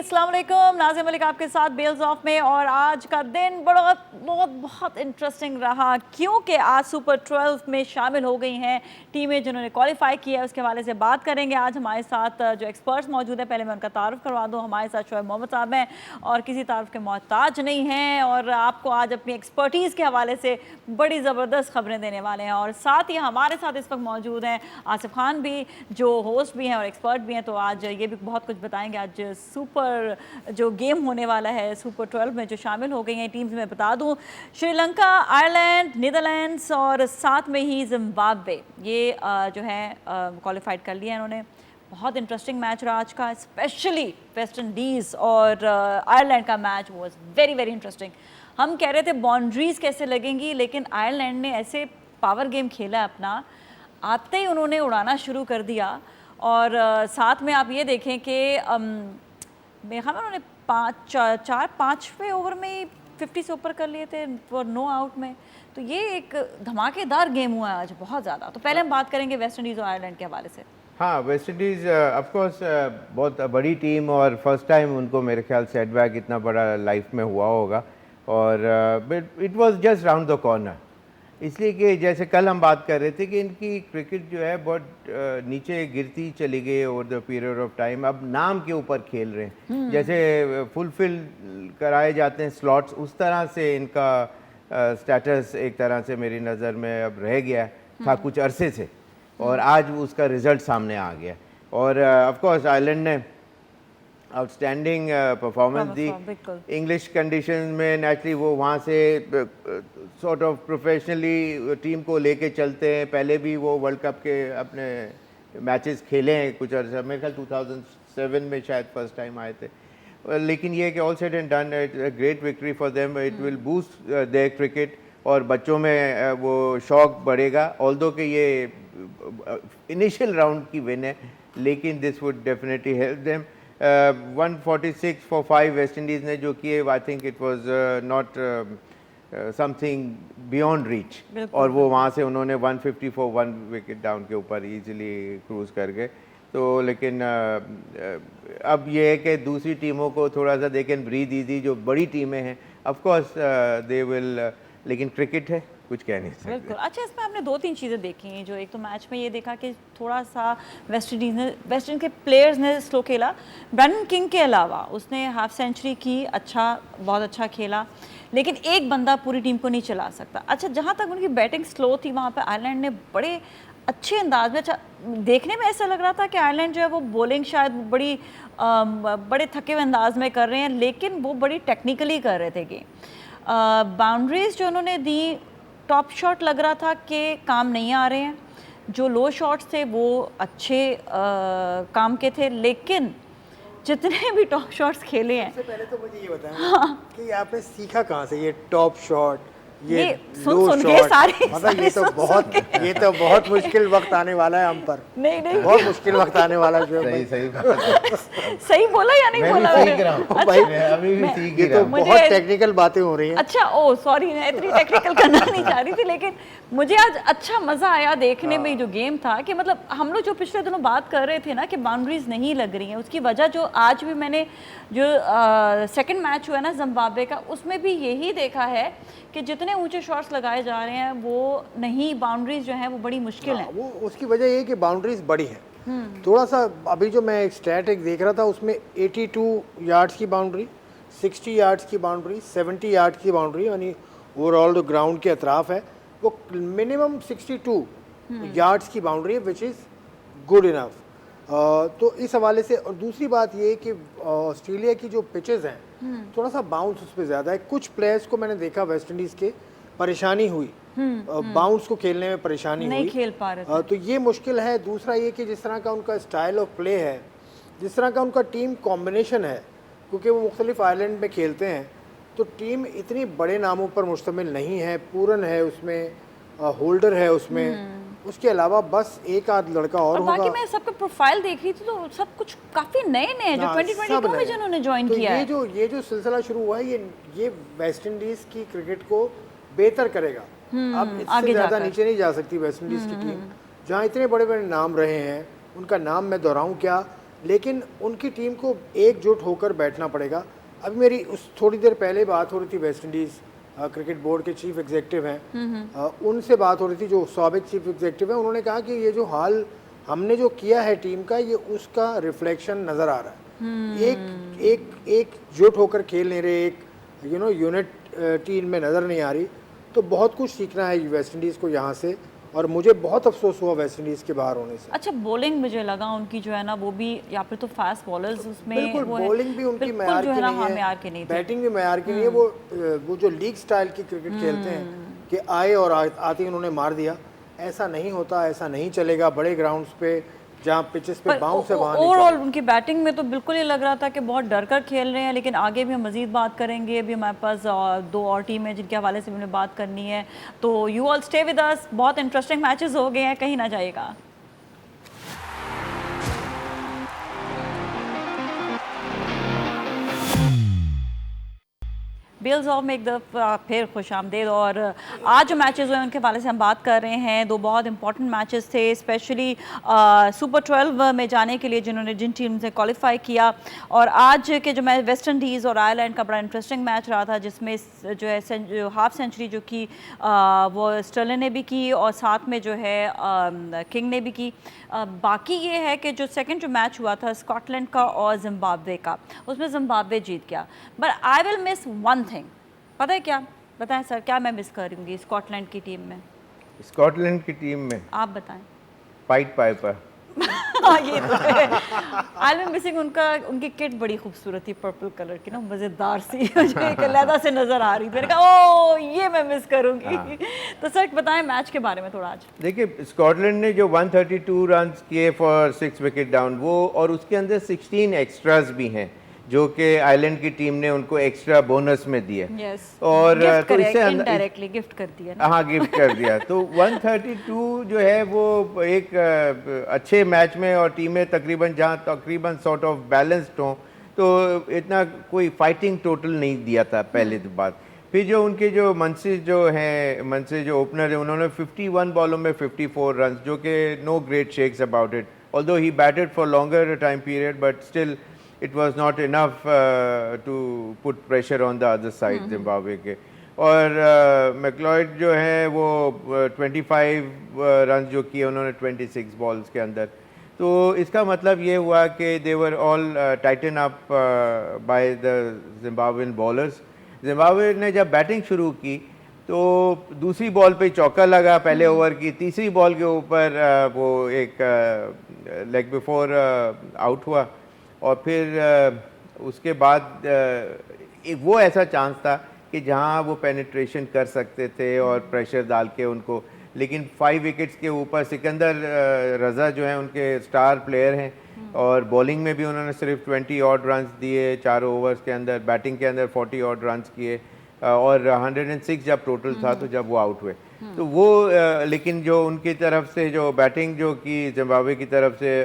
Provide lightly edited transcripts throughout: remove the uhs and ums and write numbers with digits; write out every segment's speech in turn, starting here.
अस्सलाम वालेकुम, नाज़िम मलिक आपके साथ बेल्स ऑफ में। और आज का दिन बहुत इंटरेस्टिंग रहा क्योंकि आज सुपर 12 में शामिल हो गई हैं टीमें जिन्होंने क्वालिफाई किया है। उसके हवाले से बात करेंगे। आज हमारे साथ जो एक्सपर्ट्स मौजूद हैं, पहले मैं उनका तारुफ करवा दूँ। हमारे साथ शोएब मोहम्मद साहब हैं और किसी तारुफ के मोहताज नहीं हैं और आपको आज अपनी एक्सपर्टीज़ के हवाले से बड़ी ज़बरदस्त खबरें देने वाले हैं। और साथ ही हमारे साथ इस वक्त मौजूद हैं आसिफ खान भी, जो होस्ट भी हैं और एक्सपर्ट भी हैं। तो आज ये भी बहुत कुछ बताएंगे। आज सुपर जो गेम होने वाला है सुपर 12 में जो शामिल हो गई हैं टीम्स में बता दूं, श्रीलंका, आयरलैंड, नीदरलैंड्स और साथ में ही जिम्बाब्वे, ये जो है क्वालिफाइड कर लिया इन्होंने। बहुत इंटरेस्टिंग मैच रहा आज का, स्पेशली वेस्ट इंडीज़ और आयरलैंड का match was very very interesting. हम कह रहे थे बाउंड्रीज कैसे लगेंगी, लेकिन आयरलैंड ने ऐसे पावर गेम खेला अपना, आते ही उन्होंने उड़ाना शुरू कर दिया। और साथ में आप ये देखें कि मेरे ख्याल में उन्होंने पाँचवें ओवर में ही 50 से ऊपर कर लिए थे और नो आउट में। तो ये एक धमाकेदार गेम हुआ है आज बहुत ज़्यादा। तो पहले हम बात करेंगे वेस्ट इंडीज़ और आयरलैंड के हवाले से। हाँ, वेस्ट इंडीज़ ऑफ कोर्स बहुत बड़ी टीम और फर्स्ट टाइम उनको मेरे ख्याल से सेटबैक इतना बड़ा लाइफ में हुआ होगा। और it was just round the corner, इसलिए कि जैसे कल हम बात कर रहे थे कि इनकी क्रिकेट जो है बहुत नीचे गिरती चली गई over the period of time. अब नाम के ऊपर खेल रहे हैं, जैसे फुलफिल कराए जाते हैं स्लॉट्स, उस तरह से इनका स्टेटस एक तरह से मेरी नज़र में अब रह गया था कुछ अरसे से, और आज उसका रिज़ल्ट सामने आ गया। और ऑफ कोर्स आयरलैंड ने आउटस्टैंडिंग परफॉर्मेंस दी। इंग्लिश कंडीशन में नेचुरली वो वहाँ से सॉर्ट ऑफ प्रोफेशनली टीम को लेके चलते हैं। पहले भी वो वर्ल्ड कप के अपने मैचेस खेले हैं कुछ अर्सा, मेरे ख्याल 2007 में शायद फर्स्ट टाइम आए थे। लेकिन ये कि all said and done, it's a great victory for them. It will boost their cricket और बच्चों में वो शौक बढ़ेगा। ऑल्दो कि ये इनिशियल राउंड की विन है, लेकिन this would definitely help them. 146 for 5 West Indies ने जो किए, I think it was not something beyond reach, और वो वहाँ से उन्होंने 150 for 1 विकेट डाउन के ऊपर इजीली क्रूज कर गए। तो लेकिन अब ये है कि दूसरी टीमों को थोड़ा सा दे कैन ब्रीथ ईजी, जो बड़ी टीमें हैं ऑफ कोर्स दे विल, लेकिन क्रिकेट है, कुछ कह नहीं सकते। बिल्कुल। अच्छा, इसमें आपने 2-3 चीज़ें देखी हैं। जो एक तो मैच में ये देखा कि थोड़ा सा वेस्ट इंडीज़ के प्लेयर्स ने स्लो खेला। ब्रैंडन किंग के अलावा उसने हाफ सेंचुरी की, बहुत अच्छा खेला, लेकिन एक बंदा पूरी टीम को नहीं चला सकता। अच्छा, जहाँ तक उनकी बैटिंग स्लो थी, वहाँ पर आयरलैंड ने बड़े अच्छे अंदाज में, अच्छा देखने में ऐसा लग रहा था कि आयरलैंड जो है वो बॉलिंग शायद बड़े थके हुए अंदाज में कर रहे हैं, लेकिन वो बड़ी टेक्निकली कर रहे थे गेम। बाउंड्रीज जो उन्होंने दी, टॉप शॉट लग रहा था कि काम नहीं आ रहे हैं, जो लो शॉट्स थे वो अच्छे काम के थे, लेकिन जितने भी टॉप शॉट्स खेले हैं। सबसे पहले तो मुझे ये बताएं कि आपने सीखा कहाँ से ये टॉप शॉट, ये लो शॉट? मतलब ये तो बहुत मुश्किल वक्त आने वाला है हम पर। नहीं बहुत मुश्किल वक्त आने वाला है। सही बोला या नहीं बोला? अभी भी सीख रहा हूं। बहुत टेक्निकल बातें हो रही हैं। अच्छा, ओ सॉरी, मैं इतनी टेक्निकल करना नहीं चाह रही थी, लेकिन मुझे आज अच्छा मज़ा आया देखने में जो गेम था। कि मतलब हम लोग जो पिछले दिनों बात कर रहे थे ना कि बाउंड्रीज नहीं लग रही हैं, उसकी वजह जो आज भी मैंने जो सेकंड मैच हुआ है ना जिम्बाब्वे का, उसमें भी यही देखा है कि जितने ऊंचे शॉट्स लगाए जा रहे हैं वो नहीं, बाउंड्रीज जो हैं वो बड़ी मुश्किल हैं। वो उसकी वजह ये है कि बाउंड्रीज बड़ी है। थोड़ा सा अभी जो मैं एक स्टैट देख रहा था, उसमें 82 यार्ड्स की बाउंड्री, 60 यार्ड्स की बाउंड्री, 70 यार्ड्स की बाउंड्री, यानी ओवरऑल जो ग्राउंड के अतराफ है वो मिनिमम 62 यार्ड्स की बाउंड्री है, विच इज़ गुड इनफ। तो इस हवाले से। और दूसरी बात ये कि ऑस्ट्रेलिया की जो पिचेस हैं थोड़ा सा बाउंस उस पर ज़्यादा है। कुछ प्लेयर्स को मैंने देखा वेस्ट इंडीज़ के, परेशानी हुई, बाउंस को खेलने में परेशानी नहीं हुई, खेल पा रहे थे। तो ये मुश्किल है। दूसरा ये कि जिस तरह का उनका स्टाइल ऑफ प्ले है, जिस तरह का उनका टीम कॉम्बिनेशन है, क्योंकि वो मुख्तलिफ आइलैंड में खेलते हैं, तो टीम इतनी बड़े नामों पर मुश्तमिल नहीं है। पूरन है उसमें, होल्डर है उसमें, उसके अलावा बस एक आध लड़का और होगा। बाकी मैं सबका प्रोफाइल देख रही थी तो सब कुछ काफी नए नए जो 2022 में जिन्होंने ज्वाइन किया है। ये जो सिलसिला शुरू हुआ है, ये वेस्ट इंडीज की क्रिकेट को बेहतर करेगा। अब इससे ज़्यादा नीचे नहीं जा सकती वेस्ट इंडीज़ की टीम, जहाँ इतने बड़े बड़े नाम रहे हैं। उनका नाम मैं दोहराऊँ क्या, लेकिन उनकी टीम को एकजुट होकर बैठना पड़ेगा। अभी मेरी उस थोड़ी देर पहले बात हो रही थी वेस्ट इंडीज़ क्रिकेट बोर्ड के चीफ एग्जीक्यूटिव हैं, उनसे बात हो रही थी जो साबिक चीफ एग्जीक्यूटिव हैं। उन्होंने कहा कि ये जो हाल हमने जो किया है टीम का, ये उसका रिफ्लेक्शन नज़र आ रहा है। एकजुट होकर खेल नहीं रहे, एक यूनिट टीम में नज़र नहीं आ रही। तो बहुत कुछ सीखना है वेस्ट इंडीज़ को यहाँ से, और मुझे बहुत अफसोस हुआ वेस्ट इंडीज़ के बाहर होने से। अच्छा, बॉलिंग मुझे लगा उनकी जो है ना वो भी, या फिर तो फास्ट बॉलर्स उसमें बिल्कुल बॉलिंग भी उनकी मैयार की नहीं है, बैटिंग भी मैयार की नहीं है। वो जो लीग स्टाइल की क्रिकेट खेलते हैं कि आए और आते ही उन्होंने मार दिया, ऐसा नहीं होता, ऐसा नहीं चलेगा बड़े ग्राउंड्स पे जहाँ पिचेस पे बाउंस है वहाँ। ओवरऑल उनकी बैटिंग में तो बिल्कुल ही लग रहा था कि बहुत डर कर खेल रहे हैं, लेकिन आगे भी हम मजीद बात करेंगे। अभी हमारे पास दो और टीम है जिनके हवाले से भी हमें बात करनी है, तो यू ऑल स्टे विद अस। बहुत इंटरेस्टिंग मैचेस हो गए हैं, कहीं ना जाएगा। बेल्स ऑफ में एक दफ़ा फिर खुश आमदेद। और आज जो मैचेस हुए उनके हवाले से हम बात कर रहे हैं। दो बहुत इंपॉर्टेंट मैचेस थे, स्पेशली सुपर 12 में जाने के लिए जिन टीम से क्वालिफाई किया। और आज के जो मैच वेस्ट इंडीज़ और आयरलैंड का बड़ा इंटरेस्टिंग मैच रहा था, जिसमें जो है हाफ सेंचुरी जो की वो स्टर्लिन ने भी की और साथ में जो है किंग ने भी की। बाकी ये है कि जो सेकंड जो मैच हुआ था स्कॉटलैंड का और जिम्बाब्वे का, उसमें जिम्बाब्वे जीत गया। But I will miss one thing. पता है क्या? बताएं सर, क्या मैं मिस करूंगी स्कॉटलैंड की टीम में? स्कॉटलैंड की टीम में आप बताएं। पाइट पाइपर। हाँ, ये तो है। आई एम मिसिंग उनकी किट बड़ी खूबसूरत थी, पर्पल कलर की ना, मज़ेदार सी जो एक अलहदा से नज़र आ रही थी। मैंने कहा ओ ये मैं मिस करूंगी। हाँ। तो सर बताएं मैच के बारे में थोड़ा आज। देखिए, स्कॉटलैंड ने जो 132 रन किए फॉर 6 विकेट डाउन, वो और उसके अंदर 16 एक्स्ट्राज भी हैं जो कि आइलैंड की टीम ने उनको एक्स्ट्रा बोनस में दिए। और तो इससे इनडायरेक्टली गिफ्ट कर दिया ना। हाँ, गिफ्ट कर दिया। तो 132 जो है वो एक अच्छे मैच में, और टीमें तकरीबन सॉर्ट ऑफ बैलेंस्ड हों, तो इतना कोई फाइटिंग टोटल नहीं दिया था पहले तो बात। फिर जो उनके जो मनसे जो ओपनर है, उन्होंने 51 बॉलों में 54 रन, जो कि no great shakes about it, although he batted for longer time period, but still it was not enough to put pressure on the other side Zimbabwe के। और मैक्लॉयड जो है वो 25 रन जो किए उन्होंने 26 बॉल्स के अंदर। तो इसका मतलब ये हुआ कि they were all tightened up by the Zimbabwean bowlers. Zimbabwe ने जब बैटिंग शुरू की तो दूसरी बॉल पे चौका लगा पहले ओवर की, तीसरी बॉल के ऊपर वो एक लेग बिफोर आउट हुआ। और फिर उसके बाद एक वो ऐसा चांस था कि जहां वो पेनिट्रेशन कर सकते थे और प्रेशर डाल के उनको, लेकिन 5 विकेट्स के ऊपर सिकंदर रज़ा जो है उनके स्टार प्लेयर हैं, और बॉलिंग में भी उन्होंने सिर्फ 20 ऑड रन्स दिए 4 ओवर्स के अंदर, बैटिंग के अंदर 40 ऑड रन्स किए, और 106 जब टोटल था तो जब वो आउट हुए। तो वो लेकिन जो उनकी तरफ से जो बैटिंग जो की जिम्बाब्वे की तरफ से,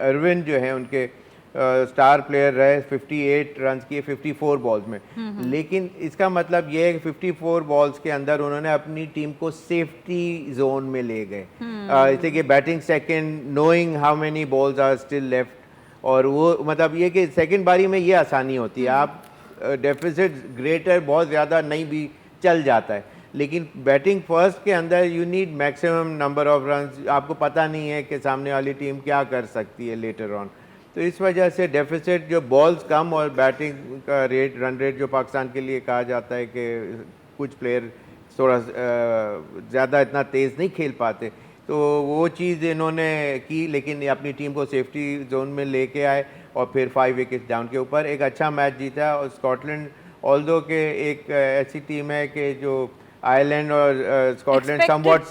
अरविन जो है उनके स्टार प्लेयर रहे, 58 रन किए 54 बॉल्स में। लेकिन इसका मतलब ये है कि 54 बॉल्स के अंदर उन्होंने अपनी टीम को सेफ्टी जोन में ले गए, जैसे कि batting second, knowing how many balls are still left. और वो मतलब ये कि सेकंड बारी में ये आसानी होती है, आप डेफिसिट ग्रेटर बहुत ज़्यादा नहीं भी चल जाता है, लेकिन बैटिंग फर्स्ट के अंदर you need maximum number of run. आपको पता नहीं है कि सामने वाली टीम क्या कर सकती है लेटर ऑन। तो इस वजह से डेफिसिट जो बॉल्स कम और बैटिंग का रेट, रन रेट जो पाकिस्तान के लिए कहा जाता है कि कुछ प्लेयर थोड़ा ज़्यादा इतना तेज़ नहीं खेल पाते, तो वो चीज़ इन्होंने की, लेकिन अपनी टीम को सेफ्टी जोन में लेके आए और फिर 5 विकेट डाउन के ऊपर एक अच्छा मैच जीता। और स्कॉटलैंड ऑल्दो के एक ऐसी टीम है कि जो आयरलैंड और स्कॉटलैंड समवॉट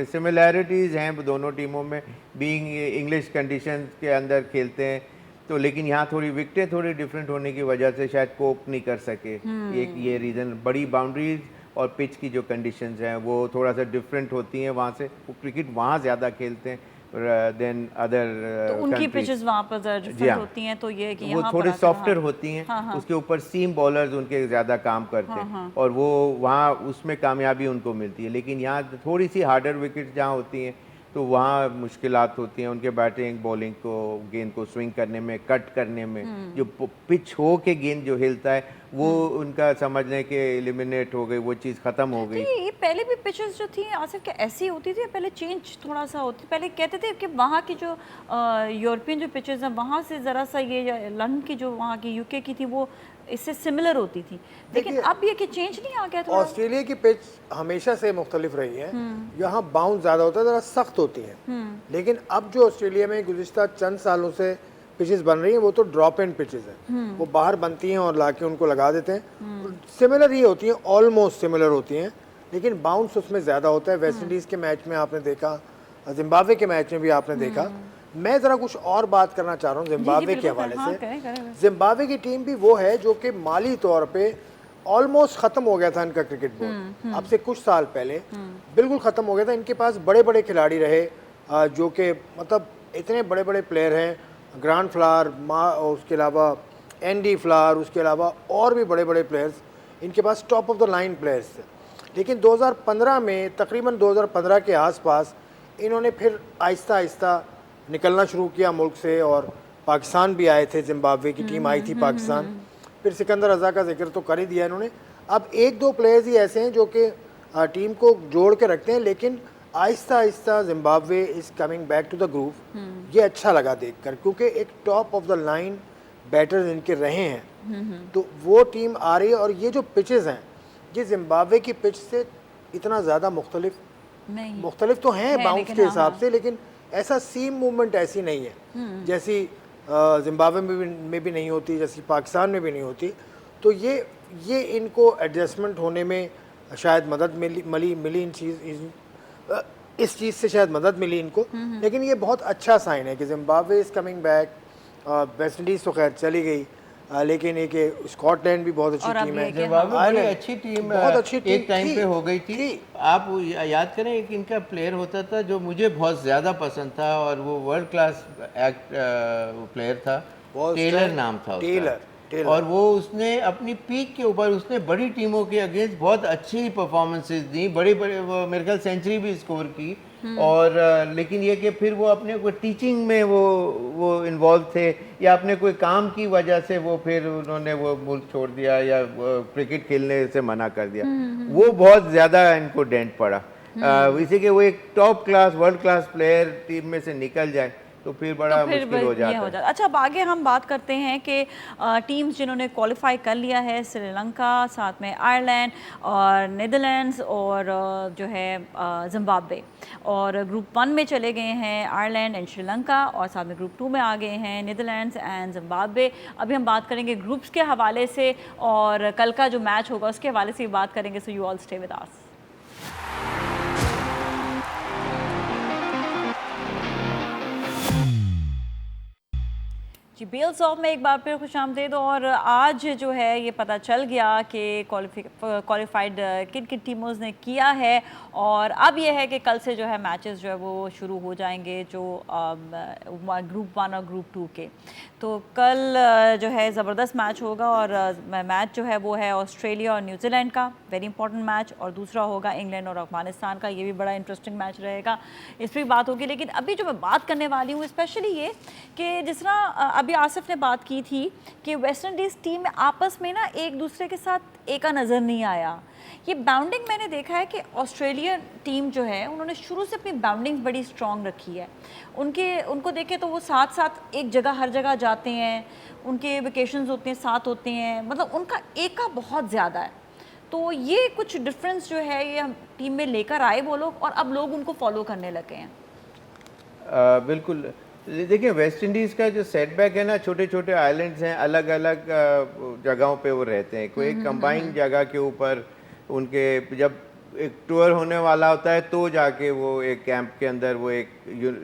सिमिलैरिटीज़ हैं दोनों टीमों में, बीइंग इंग्लिश कंडीशंस के अंदर खेलते हैं, तो लेकिन यहाँ थोड़ी विकेटें थोड़ी डिफरेंट होने की वजह से शायद कोप नहीं कर सके। एक ये रीज़न, बड़ी बाउंड्रीज और पिच की जो कंडीशंस हैं वो थोड़ा सा डिफरेंट होती हैं वहाँ से, वो क्रिकेट वहाँ ज़्यादा खेलते हैं देन अदर। तो उनकी पिचेस वहाँ पर डिफरेंट होती हैं, तो ये कि वो थोड़ी सॉफ्टर होती हैं, उसके ऊपर सीम बॉलर्स उनके ज़्यादा काम करते हैं, और वो वहाँ उसमें कामयाबी उनको मिलती है। लेकिन यहाँ थोड़ी सी हार्डर विकेट्स जहाँ होती हैं तो वहाँ मुश्किलात होती हैं उनके बैटिंग बॉलिंग को, गेंद को स्विंग करने में, कट करने में। जो पिच हो के गेंद जो हिलता है वो उनका समझ लें कि एलिमिनेट हो गई, वो चीज़ ख़त्म हो तो गई। ये पहले भी पिचेस जो थी आसिफ क्या ऐसी होती थी, पहले चेंज थोड़ा सा होती, पहले कहते थे कि वहाँ की जो यूरोपियन जो पिचेस हैं वहाँ से ज़रा सा ये लंदन की जो वहाँ की यूके की थी वो इससे सिमिलर होती थी, लेकिन अब ये कि चेंज नहीं आ गया थोड़ा? ऑस्ट्रेलिया की पिच हमेशा से मुख्तलिफ रही है, यहाँ बाउंस ज़्यादा होता है, ज़रा सख्त होती है। लेकिन अब जो ऑस्ट्रेलिया में गुज़िश्ता चंद सालों से पिचेस बन रही हैं वो तो ड्रॉप एंड पिचेस हैं, वो बाहर बनती हैं और लाके उनको लगा देते हैं। सिमिलर ही होती हैं, ऑलमोस्ट सिमिलर होती हैं, लेकिन बाउंस उसमें ज़्यादा होता है। वेस्ट इंडीज़ के मैच में आपने देखा, जिम्बाब्वे के मैच में भी आपने देखा। मैं ज़रा कुछ और बात करना चाह रहा हूँ जिम्बाब्वे के हवाले से। जिम्बाब्वे की टीम भी वो है जो कि माली तौर पे ऑलमोस्ट ख़त्म हो गया था इनका क्रिकेट बोर्ड, अब से कुछ साल पहले बिल्कुल ख़त्म हो गया था। इनके पास बड़े बड़े खिलाड़ी रहे जो कि मतलब इतने बड़े बड़े प्लेयर हैं, ग्रांड फ्लावर, उसके अलावा एंडी फ्लावर, उसके अलावा और भी बड़े बड़े प्लेयर्स इनके पास top of the line players थे। लेकिन 2015 में, तकरीबन 2015 के आसपास इन्होंने फिर आहिस्ता आहिस्ता निकलना शुरू किया मुल्क से, और पाकिस्तान भी आए थे, जिम्बाब्वे की टीम आई थी पाकिस्तान। फिर सिकंदर रज़ा का जिक्र तो कर ही दिया इन्होंने। अब एक दो प्लेयर्स ही ऐसे हैं जो कि टीम को जोड़ के रखते हैं, लेकिन आहिस्ता आहिस्ता Zimbabwe is coming back to the groove. ये अच्छा लगा देखकर, क्योंकि एक top of the line batters इनके रहे हैं, तो वो टीम आ रही है। और ये जो पिचेस हैं ये जिम्बाब्वे की पिच से इतना ज़्यादा मुख्तलिफ तो हैं बाउंस के हिसाब से, लेकिन ऐसा सीम मूवमेंट ऐसी नहीं है जैसी जिम्बाब्वे में भी नहीं होती, जैसी पाकिस्तान में भी नहीं होती। तो ये इनको एडजस्टमेंट होने में शायद मदद मिली इस चीज़ से शायद मदद मिली इनको। लेकिन ये बहुत अच्छा साइन है कि Zimbabwe is coming back. West Indies तो खैर चली गई, लेकिन एक स्कॉटलैंड भी बहुत अच्छी टीम है। जिम्बाब्वे बड़ी अच्छी टीम, बहुत अच्छी टीम एक टाइम पे हो गई थी। आप याद करें एक इनका प्लेयर होता था जो मुझे बहुत ज़्यादा पसंद था, और वो वर्ल्ड क्लास प्लेयर था, टेलर नाम था उसका। और वो उसने अपनी पीक के ऊपर उसने बड़ी टीमों के अगेंस्ट बहुत अच्छी परफॉर्मेंसेस दी, बड़े वो मेरे ख्याल सेंचुरी भी स्कोर की। और लेकिन ये कि फिर वो अपने कोई टीचिंग में वो इन्वॉल्व थे, या अपने कोई काम की वजह से वो फिर उन्होंने वो मुल्क छोड़ दिया, या क्रिकेट खेलने से मना कर दिया। वो बहुत ज़्यादा इनको डेंट पड़ा। इसी के वो एक top class world class player team में से निकल जाए तो फिर बड़ा मुश्किल हो जाता है। अच्छा, अब आगे हम बात करते हैं कि टीम्स जिन्होंने क्वालिफाई कर लिया है, श्रीलंका, साथ में आयरलैंड और नीदरलैंड्स और जो है जिम्बाब्वे, और ग्रुप 1 में चले गए हैं आयरलैंड एंड श्रीलंका, और साथ में ग्रुप 2 में आ गए हैं नीदरलैंड्स एंड जिम्बाब्वे। अभी हम बात करेंगे ग्रुप्स के हवाले से, और कल का जो मैच होगा उसके हवाले से भी बात करेंगे। So you all stay with us. जी, बेल्स ऑफ में एक बार फिर खुशामदीद। और आज जो है ये पता चल गया कि क्वालिफाइड किन किन टीमों ने किया है, और अब ये है कि कल से जो है मैचेस जो है वो शुरू हो जाएंगे, जो ग्रुप 1 और ग्रुप 2 के। तो कल जो है ज़बरदस्त मैच होगा, और मैच जो है वो है ऑस्ट्रेलिया और न्यूजीलैंड का, वेरी इंपॉर्टेंट मैच, और दूसरा होगा इंग्लैंड और अफगानिस्तान का, ये भी बड़ा इंटरेस्टिंग मैच रहेगा, इस पर भी बात होगी। लेकिन अभी जो मैं बात करने वाली हूँ स्पेशली ये कि जिस तरह अभी आसिफ ने बात की थी कि वेस्ट इंडीज़ टीम में आपस में ना एक दूसरे के साथ एका नज़र नहीं आया। ये बाउंडिंग मैंने देखा है कि ऑस्ट्रेलिया टीम जो है उन्होंने शुरू से अपनी बाउंडिंग बड़ी स्ट्रॉन्ग रखी है। उनको देखें तो वो साथ साथ एक जगह हर जगह जाते हैं, उनके वेकेशंस होते हैं, साथ होते हैं, मतलब उनका एका बहुत ज़्यादा है। तो ये कुछ डिफरेंस जो है ये टीम में लेकर आए वो लोग, और अब लोग उनको फॉलो करने लगे हैं। बिल्कुल। देखिए वेस्ट इंडीज़ का जो सेटबैक है ना, छोटे छोटे आइलैंड्स हैं, अलग अलग जगहों पे वो रहते हैं। कोई एक कंबाइंड जगह के ऊपर उनके जब एक टूर होने वाला होता है तो जाके वो एक कैंप के अंदर वो एक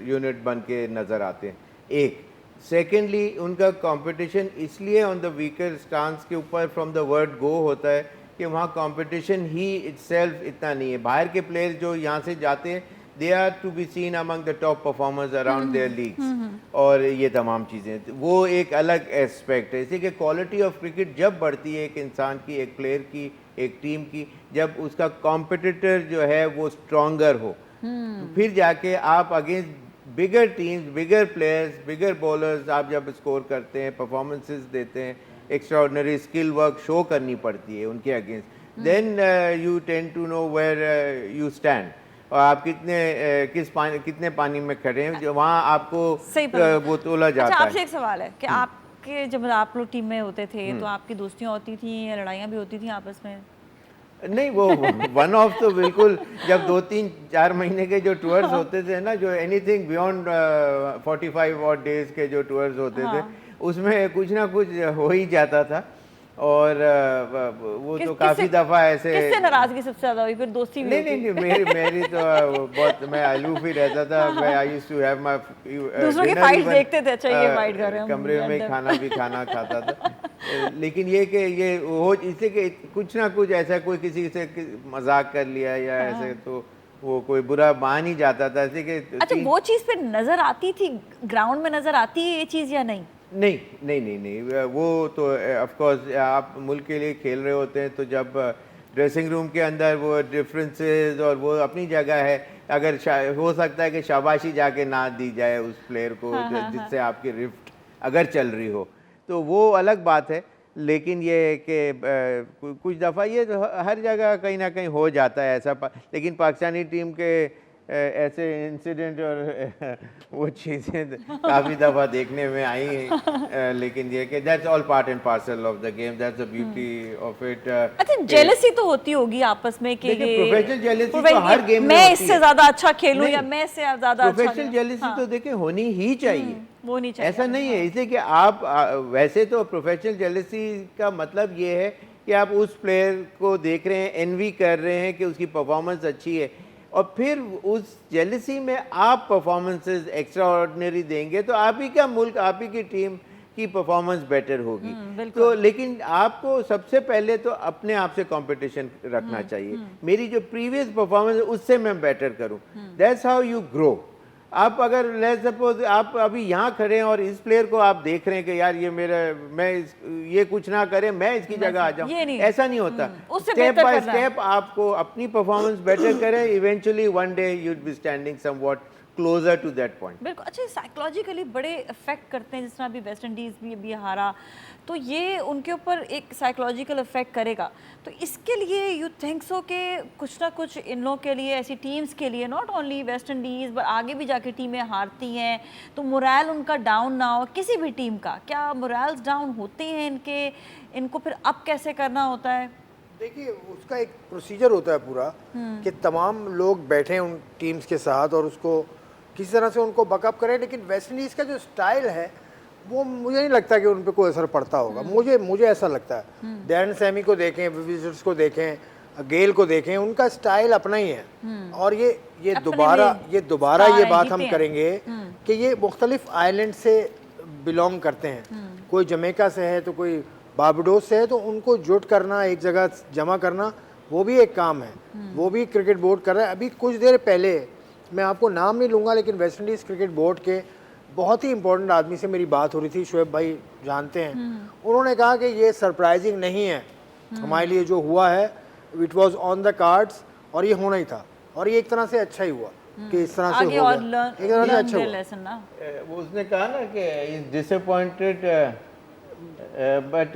यूनिट बन के नज़र आते हैं। एक सेकेंडली उनका कंपटीशन इसलिए ऑन द वीकर स्टांस के ऊपर फ्रॉम द वर्ड गो होता है कि वहाँ कंपटीशन ही इटसेल्फ इतना नहीं है। बाहर के प्लेयर्स जो यहाँ से जाते हैं they are to be seen among the top performers around their leagues, और ये तमाम चीज़ें वो एक अलग एस्पेक्ट है। इसी के क्वालिटी ऑफ क्रिकेट जब बढ़ती है एक इंसान की, एक प्लेयर की, एक टीम की, जब उसका कॉम्पिटिटर जो है वो स्ट्रॉन्गर हो, फिर जाके आप अगेंस्ट बिगर टीम्स, बिगर प्लेयर्स, बिगर बॉलर्स आप जब स्कोर करते हैं, परफॉर्मेंसेस देते हैं, एक्स्ट्राऑर्डिनरी स्किल वर्क शो करनी पड़ती है उनके against, then you tend to know where you stand, और आप कितने पानी में खड़े हैं, जो वहाँ आपको वो तोला जाता अच्छा, है। आपसे एक सवाल है कि आपके जब आप लोग टीम में होते थे तो आपकी दोस्तियां होती थी या लड़ाइयाँ भी होती थी आपस में? नहीं, वो वन ऑफ तो बिल्कुल, जब 2-3-4 महीने के जो टूर्स होते थे ना, जो एनीथिंग बियॉन्ड 45 और डेज के जो टूर्स होते थे, उसमें कुछ ना कुछ हो ही जाता था, और वो तो काफ़ी दफ़ा ऐसे। किससे नाराज़गी सबसे ज़्यादा हुई, फिर दोस्ती भी? नहीं, मेरी तो बहुत, मैं अलूफ ही रहता था। मैं I used to have my दूसरों की फाइट देखते थे, अच्छा ये फाइट कर रहे हैं, कमरे में ही खाना खाता था। लेकिन ये कि ये हो इससे कि कुछ ना कुछ ऐसा, कोई किसी से मजाक कर लिया या ऐसे, तो वो कोई बुरा मान ही जाता था ऐसे कि। अच्छा, वो चीज़ फिर नज़र आती थी ग्राउंड में, नज़र आती है ये चीज़ या नहीं? नहीं, वो तो ऑफ कोर्स आप मुल्क के लिए खेल रहे होते हैं, तो जब ड्रेसिंग रूम के अंदर वो डिफरेंसेस, और वो अपनी जगह है, अगर हो सकता है कि शाबाशी जाके ना दी जाए उस प्लेयर को जिससे आपकी रिफ्ट अगर चल रही हो, तो वो अलग बात है। लेकिन ये कि कुछ दफ़ा ये तो हर जगह कहीं ना कहीं हो जाता है ऐसा, लेकिन पाकिस्तानी टीम के ऐसे इंसिडेंट और वो चीज़ें काफ़ी दफ़ा देखने में आई हैं, लेकिन ये कि that's all part and parcel of the game, that's the beauty of it. अच्छा, जेलसी तो होती होगी आपस में कि प्रोफेशनल जेलसी तो हर गेम में मैं होती इससे है। ज़्यादा अच्छा खेलूं या मैं इससे ज़्यादा अच्छा। प्रोफेशनल जेलसी तो देखिए होनी ही चाहिए, वो नहीं चाहिए, ऐसा नहीं है। इसलिए कि आप वैसे तो प्रोफेशनल जेलसी का मतलब ये है कि आप उस प्लेयर को देख रहे हैं, एनवी कर रहे हैं कि उसकी परफॉर्मेंस अच्छी है, और फिर उस जेलसी में आप परफॉर्मेंसेस एक्स्ट्रा ऑर्डिनरी देंगे तो आप ही का मुल्क, आप ही की टीम की परफॉर्मेंस बेटर होगी। तो लेकिन आपको सबसे पहले तो अपने आप से कंपटीशन रखना चाहिए, मेरी जो प्रीवियस परफॉर्मेंस है उससे मैं बेटर करूं, दैट्स हाउ यू ग्रो। आप अगर लेट्स सपोज आप अभी यहाँ खड़े हैं और इस प्लेयर को आप देख रहे हैं कि यार ये कुछ ना करे, मैं इसकी जगह आ जाऊँ, ऐसा नहीं होता। स्टेप बाय स्टेप आपको अपनी परफॉर्मेंस बेटर करें, eventually one day you will be standing somewhat closer to that point. बिल्कुल। अच्छा, साइकोलॉजिकली बड़े इफेक्ट करते हैं, जिस तरह अभी वेस्ट इंडीज़ भी अभी हारा, तो ये उनके ऊपर एक साइकोलॉजिकल इफेक्ट करेगा। तो इसके लिए यू थिंक सो कि कुछ ना कुछ इन लोगों के लिए, ऐसी टीम्स के लिए, not only West Indies but आगे भी जाके टीमें हारती हैं तो मोरल उनका डाउन ना हो, किसी भी टीम का, क्या मोरल्स डाउन होते हैं इनको फिर अप कैसे करना होता है? देखिए, उसका एक प्रोसीजर होता है पूरा कि तमाम लोग बैठे उन टीम्स के साथ और उसको किसी तरह से उनको बकअप करें। लेकिन वेस्ट इंडीज़ का जो स्टाइल है वो मुझे नहीं लगता कि उन पर कोई असर पड़ता होगा। मुझे ऐसा लगता है। डैरेन सैमी को देखें, विवियर्स को देखें, गेल को देखें, उनका स्टाइल अपना ही है। और ये दोबारा ये बात हम करेंगे कि ये मुख्तलिफ आइलैंड से बिलोंग करते हैं। कोई जमैका से है तो कोई बारबाडोस से है, तो उनको जुट करना, एक जगह जमा करना, वो भी एक काम है। वो भी क्रिकेट बोर्ड कर रहा है। अभी कुछ देर पहले, मैं आपको नाम नहीं लूँगा, लेकिन वेस्ट इंडीज़ क्रिकेट बोर्ड के बहुत ही इंपॉर्टेंट आदमी से मेरी बात हो रही थी, शोएब भाई जानते हैं। उन्होंने कहा कि ये सरप्राइजिंग नहीं है हमारे लिए, जो हुआ है it was on the cards, और ये होना ही था, और ये एक तरह से अच्छा ही हुआ कि इस तरह से हो गया, एक तरह से अच्छा हुआ। वो उसने कहा ना कि इज डिसअपॉइंटेड, बट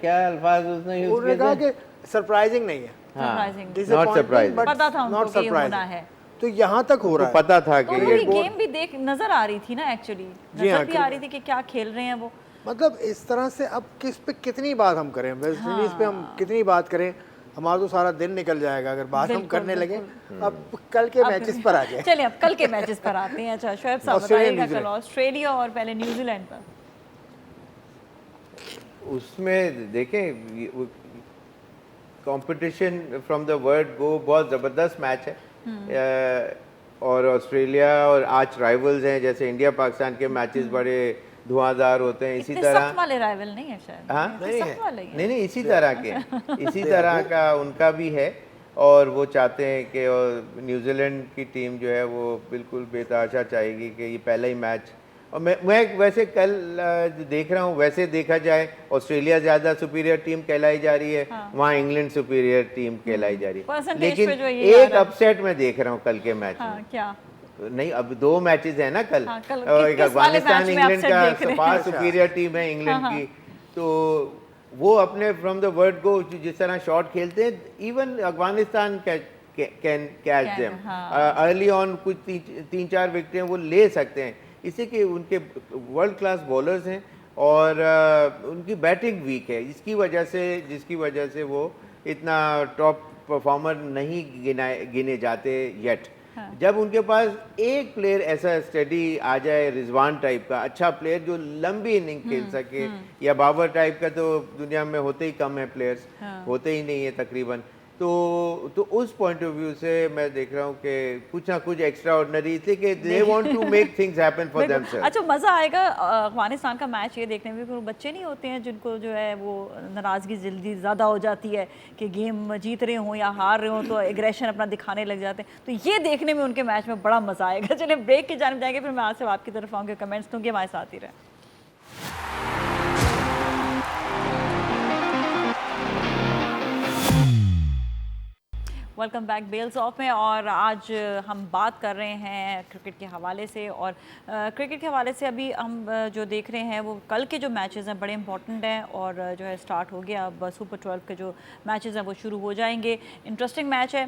क्या अल्फाज उसने यूज किए? कहा कि सरप्राइजिंग नहीं है, नॉट सरप्राइजिंग, पता था उनको कि ये होना है, तो यहाँ तक हो रहा है। पता था कि ये गेम भी देख नजर आ रही थी ना, एक्चुअली नजर भी आ रही थी कि क्या खेल रहे हैं वो। मतलब इस तरह से अब किस पे कितनी बात हम करें, वेस्ट इंडीज पे हम कितनी बात करें, हमारा तो सारा दिन निकल जाएगा अगर बात हम करने लगे। अब कल के मैचेस पर आ जाए। चलिए अब कल के मैचेस पर आते हैं। अच्छा शोएब साहब बताइएगा, कल ऑस्ट्रेलिया और पहले न्यूजीलैंड पर। उसमें देखें competition from the word go, बहुत ज़बरदस्त मैच है। और ऑस्ट्रेलिया और आज राइवल्स हैं, जैसे इंडिया पाकिस्तान के मैचेस बड़े धुआंधार होते हैं, इसी तरह सख्त वाले राइवल नहीं है शायद। हाँ नहीं इसी तरह के इसी तो तरह का उनका भी है। और वो चाहते हैं कि न्यूजीलैंड की टीम जो है वो बिल्कुल बेतहाशा चाहेगी कि ये पहला ही मैच और मैं वैसे कल जो देख रहा हूँ, वैसे देखा जाए ऑस्ट्रेलिया ज़्यादा सुपीरियर टीम कहलाई जा रही है, वहाँ इंग्लैंड सुपीरियर टीम कहलाई जा रही है। Percentage लेकिन पे जो ये आ एक रहा है। अपसेट मैं देख रहा हूँ कल के मैच हाँ में। क्या? नहीं, अब 2 मैचेस है ना कल, हाँ, कल एक किस वाले अफगानिस्तान मैच में इंग्लैंड upset का देख रहे हैं? फार सुपीरियर टीम है इंग्लैंड हाँ, की, तो वो अपने फ्रॉम द वर्ड गो जिस तरह शॉट खेलते हैं, even Afghanistan can catch them early on, कुछ 3-4 विकेटें वो ले सकते हैं, इससे कि उनके वर्ल्ड क्लास बॉलर्स हैं और उनकी बैटिंग वीक है, जिसकी वजह से वो इतना टॉप परफॉर्मर नहीं गिने जाते येट। जब उनके पास एक प्लेयर ऐसा स्टेडी आ जाए, रिजवान टाइप का अच्छा प्लेयर जो लंबी इनिंग खेल सके, या बाबर टाइप का तो दुनिया में होते ही कम है प्लेयर्स, होते ही नहीं है तकरीबन, तो उस पॉइंट ऑफ व्यू से मैं देख रहा हूँ कि कुछ ना कुछ एक्स्ट्रा ऑर्डिनरी थे कि they want to make things happen for themselves. अच्छा, मज़ा आएगा अफगानिस्तान का मैच ये देखने में, क्योंकि बच्चे नहीं होते हैं जिनको जो है वो नाराज़गी जल्दी ज़्यादा हो जाती है कि गेम जीत रहे हों या हार रहे हों तो एग्रेशन अपना दिखाने लग जाते हैं, तो ये देखने में उनके मैच में बड़ा मज़ा आएगा। चलिए ब्रेक की जानिब जाएंगे, फिर मैं आज से आपकी तरफ आऊँगी, कमेंट्स दूँगी, हमारे साथ ही रहें। वेलकम बैक बेल्स ऑफ में, और आज हम बात कर रहे हैं क्रिकेट के हवाले से, और क्रिकेट के हवाले से अभी हम जो देख रहे हैं वो कल के जो मैचेस हैं बड़े इंपॉर्टेंट हैं, और जो है स्टार्ट हो गया, अब सुपर 12 के जो मैचेस हैं वो शुरू हो जाएंगे। इंटरेस्टिंग मैच है।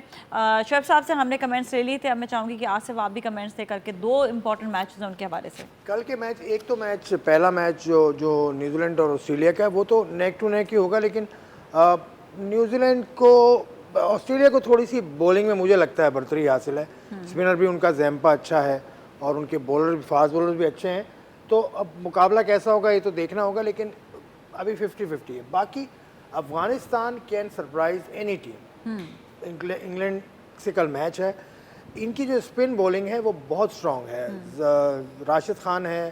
शोएब साहब से हमने कमेंट्स ले लिए थे, अब मैं चाहूँगी कि आसिफ आप भी कमेंट्स दे करके 2 इंपॉर्टेंट मैचेस हैं उनके हवाले से। कल के मैच, एक तो मैच, पहला मैच जो न्यूजीलैंड और ऑस्ट्रेलिया का है वो तो नेक टू नेक ही होगा, लेकिन न्यूजीलैंड को, ऑस्ट्रेलिया को थोड़ी सी बॉलिंग में मुझे लगता है बढ़तरी हासिल है। स्पिनर भी उनका जैम्पा अच्छा है और उनके बॉलर भी, फास्ट बॉलर भी अच्छे हैं, तो अब मुकाबला कैसा होगा ये तो देखना होगा, लेकिन अभी 50-50 है। बाकी Afghanistan can surprise any team. England से कल मैच है, इनकी जो स्पिन बॉलिंग है वो बहुत स्ट्रॉन्ग है। राशिद खान है,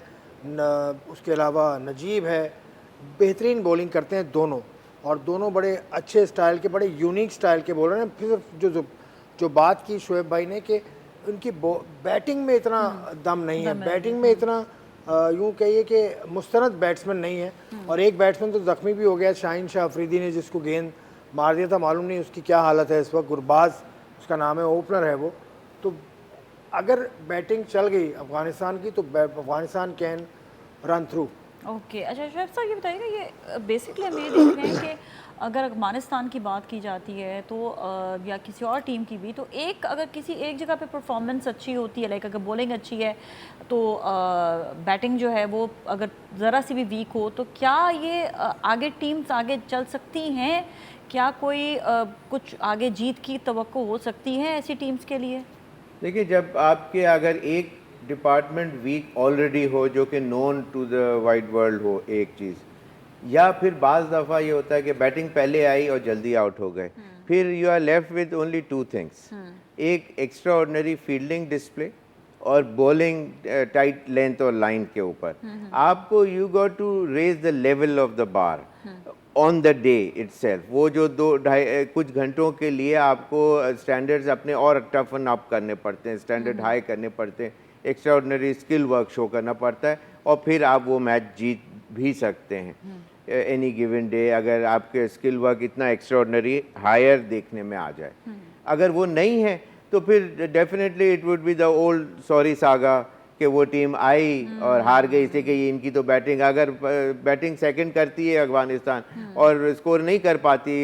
उसके अलावा नजीब है, बेहतरीन बॉलिंग करते हैं दोनों, और दोनों बड़े अच्छे स्टाइल के, बड़े यूनिक स्टाइल के बॉलर हैं। फिर जो बात की शोएब भाई ने कि उनकी बैटिंग में इतना दम नहीं है, बैटिंग में इतना यूँ कहिए कि मुस्तनद बैट्समैन नहीं है, और एक बैट्समैन तो ज़ख्मी भी हो गया, शाहीन शाह अफरीदी ने, जिसको गेंद मार दिया था, मालूम नहीं उसकी क्या हालत है इस वक्त, गुरबाज उसका नाम है, ओपनर है वो। तो अगर बैटिंग चल गई अफगानिस्तान की तो Afghanistan can run through. Okay अच्छा शोएब साहब, ये बताइएगा, ये बेसिकली हम ये देख रहे हैं कि अगर अफगानिस्तान की बात की जाती है तो या किसी और टीम की भी, तो अगर किसी एक जगह पे परफॉर्मेंस अच्छी होती है, लाइक अगर बॉलिंग अच्छी है तो बैटिंग जो है वो अगर ज़रा सी भी वीक हो, तो क्या ये आगे टीम्स आगे चल सकती हैं? क्या कोई कुछ आगे जीत की तवक्को हो सकती है ऐसी टीम्स के लिए? देखिए, जब आपके अगर एक डिपार्टमेंट वीक ऑलरेडी हो जो कि known to the wide world हो एक चीज़, या फिर बाज़ दफ़ा ये होता है कि बैटिंग पहले आई और जल्दी आउट हो गए, फिर you are left with only 2 things, एक एक्स्ट्रा ऑर्डिनरी फील्डिंग डिस्प्ले और बॉलिंग टाइट लेंथ और लाइन के ऊपर। आपको you got to raise the level of the bar on the day itself. वो जो 2-2.5 कुछ घंटों के लिए आपको स्टैंडर्ड्स अपने और टफन अप करने पड़ते हैं, स्टैंडर्ड हाई करने पड़ते हैं, extra ordinary skill work show करना पड़ता है, और फिर आप वो मैच जीत भी सकते हैं एनी गिवन डे, अगर आपके स्किल वर्क इतना एक्स्ट्रा ऑर्डिनरी हायर देखने में आ जाए। अगर वो नहीं है तो फिर definitely it would be the old sorry saga कि वो टीम आई और हार गई थी कि इनकी तो बैटिंग, अगर बैटिंग सेकंड करती है अफगानिस्तान और स्कोर नहीं कर पाती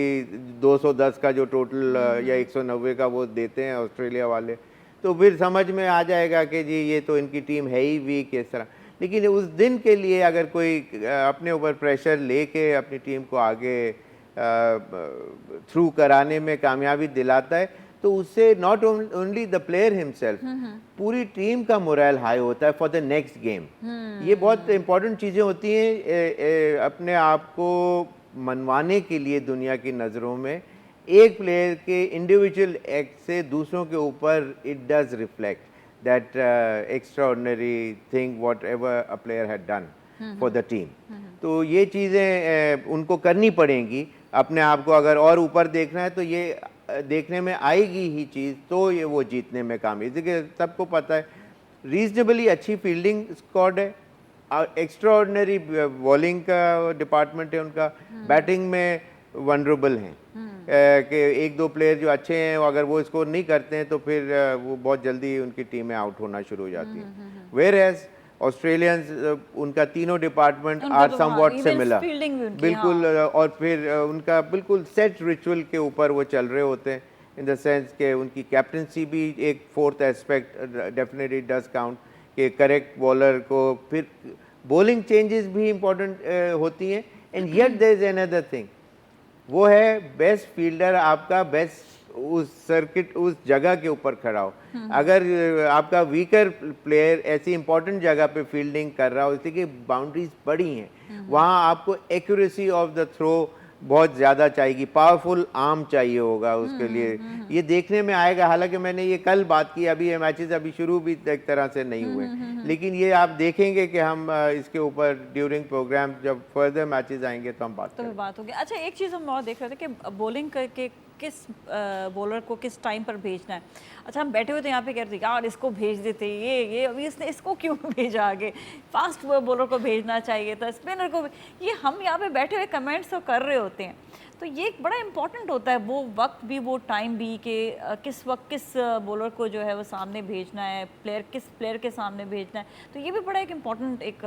210 का जो टोटल या 190 का वो देते हैं ऑस्ट्रेलिया वाले, तो फिर समझ में आ जाएगा कि जी ये तो इनकी टीम है ही वीक इस तरह। लेकिन उस दिन के लिए अगर कोई अपने ऊपर प्रेशर लेके अपनी टीम को आगे थ्रू कराने में कामयाबी दिलाता है, तो उससे not only the player himself, पूरी टीम का मोरल हाई होता है फॉर द नेक्स्ट गेम। ये बहुत इंपॉर्टेंट चीज़ें होती हैं अपने आप को मनवाने के लिए दुनिया की नज़रों में। एक प्लेयर के इंडिविजुअल एक्ट से दूसरों के ऊपर it does reflect that extraordinary thing what ever a player had done for the team. तो ये चीज़ें उनको करनी पड़ेंगी। अपने आप को अगर और ऊपर देखना है तो ये देखने में आएगी ही चीज़, तो ये वो जीतने में कामयाब। देखिए सबको पता है रीजनेबली अच्छी फील्डिंग स्क्वाड है, एक्स्ट्राऑर्डिनरी बॉलिंग का डिपार्टमेंट है उनका, बैटिंग में वनरेबल हैं कि एक दो प्लेयर जो अच्छे हैं अगर वो स्कोर नहीं करते हैं तो फिर वो बहुत जल्दी उनकी टीमें आउट होना शुरू हो जाती हैं। वेयर एज ऑस्ट्रेलियंस उनका तीनों डिपार्टमेंट आर समवॉट सिमिलर, बिल्कुल और फिर उनका बिल्कुल सेट रिचुअल के ऊपर वो चल रहे होते हैं, इन द सेंस कि उनकी कैप्टनसी भी एक fourth aspect definitely does count कि करेक्ट बॉलर को, फिर बॉलिंग चेंजेस भी इम्पोर्टेंट होती हैं। And yet there is another thing, वो है बेस्ट फील्डर आपका बेस्ट उस सर्किट उस जगह के ऊपर खड़ा हो। अगर आपका वीकर प्लेयर ऐसी इंपॉर्टेंट जगह पे फील्डिंग कर रहा हो, इसलिए कि बाउंड्रीज बड़ी हैं, वहाँ आपको एक्यूरेसी ऑफ द थ्रो बहुत ज़्यादा चाहिए, पावरफुल आर्म चाहिए होगा उसके लिए। ये देखने में आएगा, हालांकि मैंने ये कल बात की, अभी ये मैचेस अभी शुरू भी एक तरह से नहीं हुए, लेकिन ये आप देखेंगे कि हम इसके ऊपर ड्यूरिंग प्रोग्राम जब फर्दर मैचेस आएंगे तो हम बात होगी। अच्छा, एक चीज़ हम और देख रहे थे कि बॉलिंग करके किस बॉलर को किस टाइम पर भेजना है। अच्छा, हम बैठे हुए थे यहाँ पे, कह रहे थे यार इसको भेज देते, ये अभी इसने इसको क्यों भेजा आगे, फास्ट बॉलर को भेजना चाहिए था, स्पिनर को। ये हम यहाँ पे बैठे हुए कमेंट्स तो कर रहे होते हैं, तो ये बड़ा इंपॉर्टेंट होता है वो वक्त भी, वो टाइम भी, कि किस वक्त किस बॉलर को जो है वो सामने भेजना है, किस प्लेयर के सामने भेजना है। तो ये भी बड़ा एक इम्पॉर्टेंट एक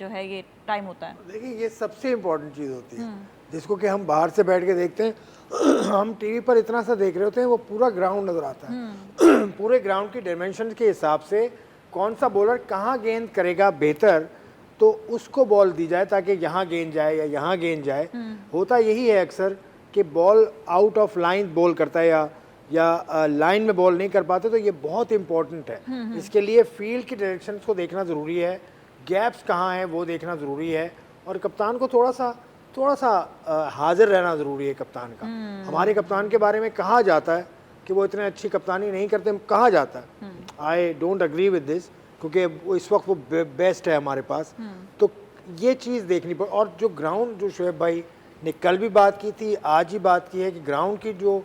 जो है ये टाइम होता है। देखिए, ये सबसे इम्पोर्टेंट चीज़ होती है जिसको कि हम बाहर से बैठ के देखते हैं। हम टीवी पर इतना सा देख रहे होते हैं, वो पूरा ग्राउंड नज़र आता है। पूरे ग्राउंड की डायमेंशन के हिसाब से कौन सा बॉलर कहाँ गेंद करेगा बेहतर, तो उसको बॉल दी जाए ताकि यहाँ गेंद जाए या यहाँ गेंद जाए। होता यही है अक्सर कि ball out of line ball करता है या लाइन में बॉल नहीं कर पाते, तो ये बहुत इंपॉर्टेंट है। इसके लिए फील्ड की डायरेक्शन को देखना ज़रूरी है, गैप्स कहाँ हैं वो देखना ज़रूरी है, और कप्तान को थोड़ा सा हाजिर रहना ज़रूरी है कप्तान का। हमारे कप्तान के बारे में कहा जाता है कि वो इतने अच्छी कप्तानी नहीं करते, कहा जाता है। I don't agree with this, क्योंकि इस वक्त वो बेस्ट है हमारे पास। तो ये चीज़ देखनी पड़, और जो ग्राउंड, जो शोएब भाई ने कल भी बात की थी, आज ही बात की है कि ग्राउंड की जो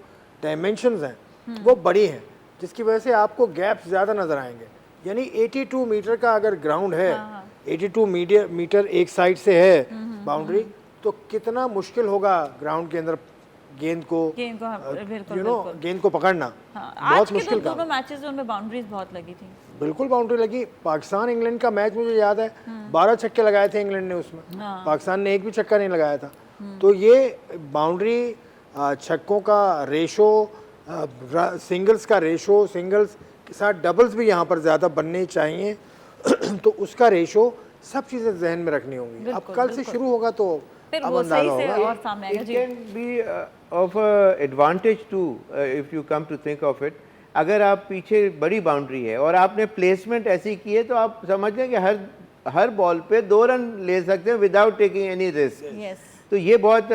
डायमेंशंस हैं वो बड़ी हैं, जिसकी वजह से आपको गैप्स ज़्यादा नज़र आएंगे। यानी 82 मीटर का अगर ग्राउंड है, 82 मीटर एक साइड से है बाउंड्री, तो कितना मुश्किल होगा ग्राउंड के अंदर गेंद को गेंद को पकड़ना। बहुत मुश्किल काम। दोनों मैचेस में बाउंड्रीज बहुत लगी थी, बिल्कुल बाउंड्री लगी। पाकिस्तान इंग्लैंड का मैच मुझे याद है, 12 छक्के लगाए थे इंग्लैंड ने उसमें, पाकिस्तान ने एक भी छक्का नहीं लगाया था। तो ये बाउंड्री, छक्कों का रेशो, सिंगल्स का रेशो, सिंगल्स के साथ डबल्स भी यहाँ पर ज़्यादा बनने चाहिए। तो उसका रेशो सब चीज़ें जहन में रखनी होंगी। अब कल से शुरू होगा तो फिर वो सही से और सामने आएगा। It can be of advantage too if you come to think of it। अगर आप पीछे बड़ी बाउंड्री है और आपने प्लेसमेंट ऐसी की है, तो आप समझ लें कि हर बॉल पे 2 रन ले सकते हैं विदाउट टेकिंग एनी रिस्क। तो ये बहुत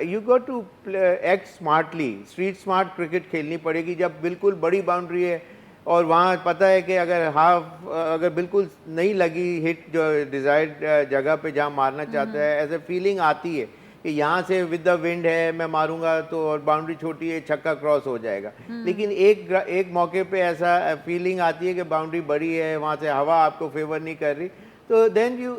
you got to act smartly, street smart cricket खेलनी पड़ेगी जब बिल्कुल बड़ी बाउंड्री है और वहाँ पता है कि अगर बिल्कुल नहीं लगी हिट जो डिज़ायर्ड जगह पे जहाँ मारना चाहता है, ऐसे फीलिंग आती है कि यहाँ से विद द विंड है मैं मारूंगा तो, और बाउंड्री छोटी है, छक्का क्रॉस हो जाएगा। लेकिन एक मौके पे ऐसा फीलिंग आती है कि बाउंड्री बड़ी है, वहाँ से हवा आपको फेवर नहीं कर रही, तो then you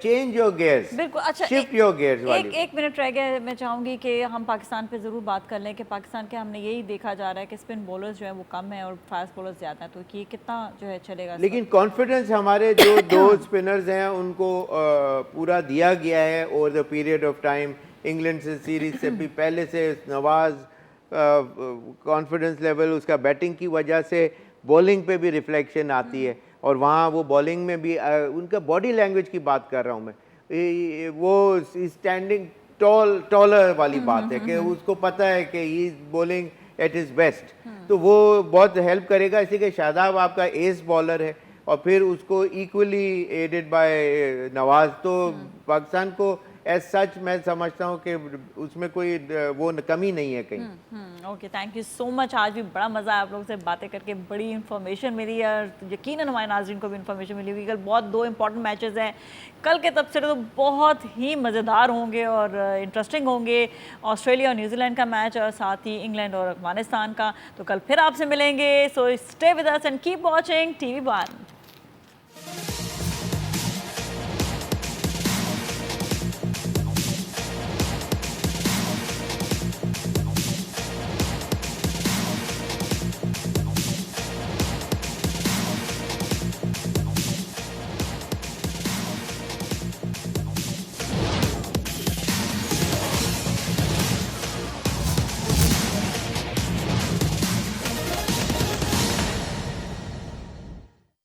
change your gears. बिल्कुल। अच्छा, शिफ्ट योर गियर्स वाली। एक मिनट रह गया, मैं चाहूँगी कि हम पाकिस्तान पे ज़रूर बात कर लें कि पाकिस्तान के हमने यही देखा जा रहा है कि स्पिन बॉलर्स जो है वो कम है और फास्ट बॉलर्स ज़्यादा हैं, तो ये कितना जो है चलेगा। लेकिन कॉन्फिडेंस हमारे जो 2 स्पिनर्स हैं उनको पूरा दिया गया है over the period of time. England से सीरीज से भी पहले से नवाज कॉन्फिडेंस लेवल उसका बैटिंग की वजह से बॉलिंग पे भी रिफ्लेक्शन आती है, और वहाँ वो बॉलिंग में भी उनका बॉडी लैंग्वेज की बात कर रहा हूँ मैं, वो स्टैंडिंग टॉलर वाली बात है कि उसको पता है कि ही बॉलिंग एट इज़ बेस्ट, तो वो बहुत हेल्प करेगा। इसी के शादाब आपका एस बॉलर है और फिर उसको इक्वली एडेड बाय नवाज, तो पाकिस्तान को एज सच मैं समझता हूँ कि उसमें कोई वो कमी नहीं है कहीं। Okay, thank you so much. आज भी बड़ा मज़ा आया आप लोगों से बातें करके, बड़ी इन्फॉर्मेशन मिली और यकीनन हमारे नाज़रीन को भी इन्फॉर्मेशन मिली होगी। कल बहुत 2 इंपॉर्टेंट मैचेस हैं, कल के तबसरे तो बहुत ही मज़ेदार होंगे और इंटरेस्टिंग होंगे। ऑस्ट्रेलिया और न्यूजीलैंड का मैच और साथ ही इंग्लैंड और अफगानिस्तान का। तो कल फिर आपसे मिलेंगे, so stay with us and keep watching TV1।